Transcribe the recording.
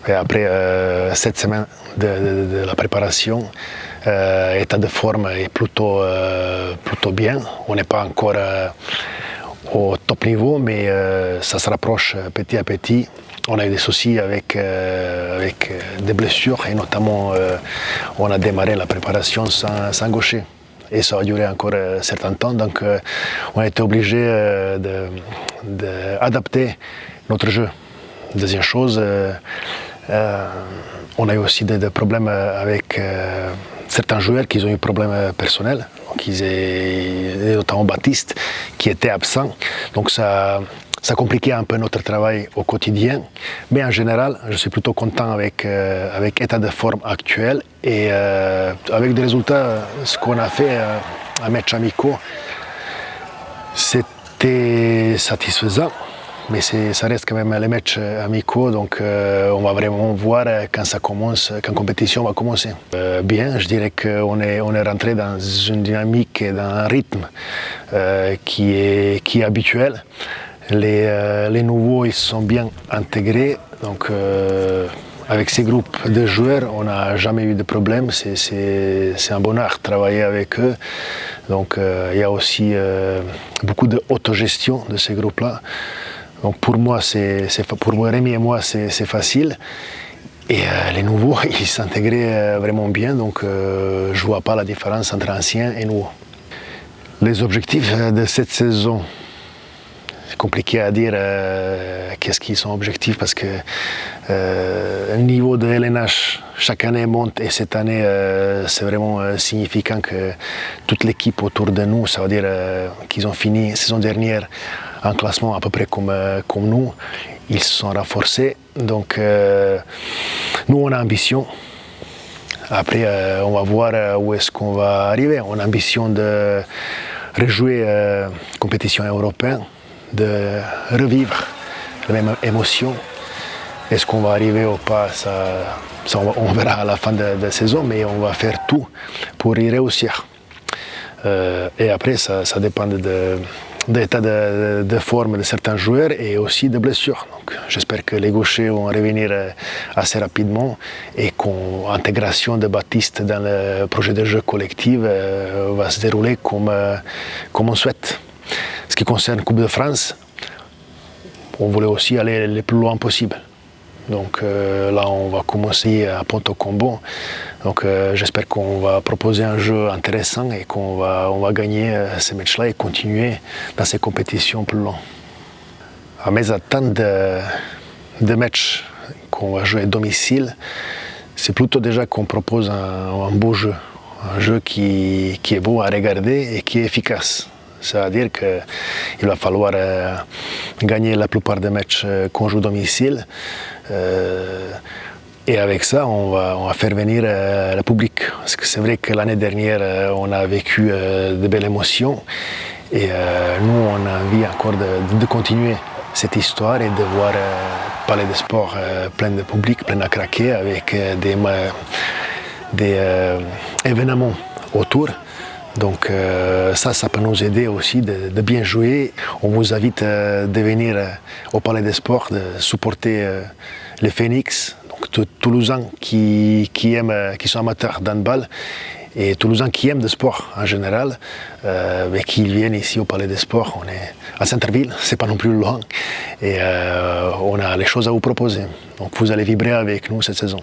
Et après 7 semaines de la préparation, l'état de forme est plutôt bien. On n'est pas encore au top niveau, mais ça se rapproche petit à petit. On a eu des soucis avec des blessures et notamment on a démarré la préparation sans gaucher. Et ça a duré encore un certain temps, donc on a été obligé d'adapter notre jeu. Deuxième chose, on a eu aussi des problèmes avec certains joueurs qui ont eu des problèmes personnels, notamment Baptiste qui était absent. Donc ça compliquait un peu notre travail au quotidien. Mais en général, je suis plutôt content avec l'état de forme actuel et avec des résultats. Ce qu'on a fait à matchs amicaux, c'était satisfaisant. Mais ça reste quand même les matchs amicaux, donc on va vraiment voir quand ça commence, quand la compétition va commencer. Bien, je dirais qu'on est rentré dans une dynamique et dans un rythme qui est habituel. Les nouveaux, ils sont bien intégrés, donc avec ces groupes de joueurs, on n'a jamais eu de problème. C'est un bonheur de travailler avec eux. Donc il y a aussi beaucoup d'autogestion de ces groupes-là. Donc pour moi, pour Rémi et moi, c'est facile. Et les nouveaux, ils s'intégraient vraiment bien, donc je ne vois pas la différence entre anciens et nouveaux. Les objectifs de cette saison, c'est compliqué à dire qu'est-ce qui sont objectifs parce que le niveau de LNH chaque année monte et cette année c'est vraiment significant que toute l'équipe autour de nous, ça veut dire qu'ils ont fini la saison dernière en classement à peu près comme nous, ils se sont renforcés. Donc nous on a ambition. Après on va voir où est-ce qu'on va arriver. On a ambition de rejouer compétition européenne, de revivre la même émotion. Est-ce qu'on va arriver ou pas, on verra à la fin de la saison, mais on va faire tout pour y réussir. Et après, ça dépend de l'état de forme de certains joueurs et aussi de blessures. Donc, j'espère que les gauchers vont revenir assez rapidement et que l'intégration de Baptiste dans le projet de jeu collectif va se dérouler comme on souhaite. Ce qui concerne la Coupe de France, on voulait aussi aller le plus loin possible. Donc là, on va commencer à Ponto Combo. Donc j'espère qu'on va proposer un jeu intéressant et qu'on va gagner ces matchs-là et continuer dans ces compétitions plus longues. À mes attentes de matchs qu'on va jouer à domicile, c'est plutôt déjà qu'on propose un beau jeu. Un jeu qui est beau à regarder et qui est efficace. Ça veut dire qu'il va falloir gagner la plupart des matchs qu'on joue à domicile. Et avec ça, on va faire venir le public. Parce que c'est vrai que l'année dernière, on a vécu de belles émotions. Et nous, on a envie encore de continuer cette histoire et de voir Palais des Sports plein de public, plein à craquer, avec des événements autour. Donc ça peut nous aider aussi de bien jouer. On vous invite de venir au Palais des Sports, de supporter les Phoenix, donc Toulousains qui sont amateurs d'handball et Toulousains qui aiment le sport en général, mais qui viennent ici au Palais des Sports. On est à Centreville, c'est pas non plus loin, et on a les choses à vous proposer. Donc vous allez vibrer avec nous cette saison.